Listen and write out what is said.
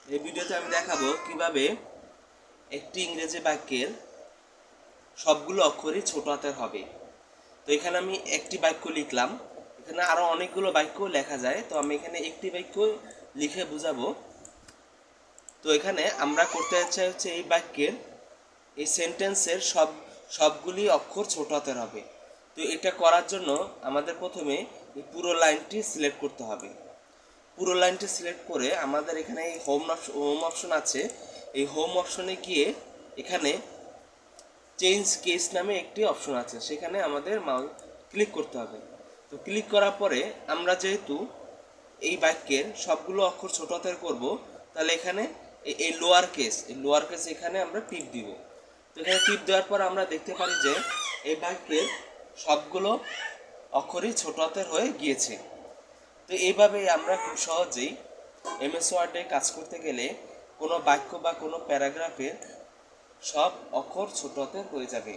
এই ভিডিওতে আমি দেখাবো কিভাবে একটি ইংরেজি বাক্যের সবগুলো অক্ষরই ছোট হাতের হবে। তো এখানে আমি একটি বাক্য লিখলাম, এখানে আরো অনেকগুলো বাক্য লেখা যায়, তো আমি এখানে একটি বাক্য লিখে বুঝাবো। তো এখানে আমরা করতে চাই হচ্ছে এই বাক্যের এই সেন্টেন্সের সবগুলি অক্ষর ছোট হাতের হবে। তো এটা করার জন্য আমাদের প্রথমে এই পুরো লাইনটি সিলেক্ট করতে হবে। পুরো লাইনটি সিলেক্ট করে আমাদের এখানে এই হোম অপশন আছে, এই হোম অপশনে গিয়ে এখানে চেঞ্জ কেস নামে একটি অপশন আছে, সেখানে আমাদের মাউস ক্লিক করতে হবে। তো ক্লিক করার পরে আমরা যেহেতু এই বাক্যের সবগুলো অক্ষর ছোট হাতের করব, তাহলে এখানে এই লোয়ার কেস এখানে আমরা টিপ দিব। তো এখানে টিপ দেওয়ার পর আমরা দেখতে পারি যে এই বাক্যের সবগুলো অক্ষরই ছোট হাতের হয়ে গিয়েছে। তো এইভাবে আমরা খুব সহজেই এমএস ওয়ার্ডে কাজ করতে গেলে কোনো বাক্য বা কোনো প্যারাগ্রাফের সব অক্ষর ছোট হাতের হয়ে যাবে।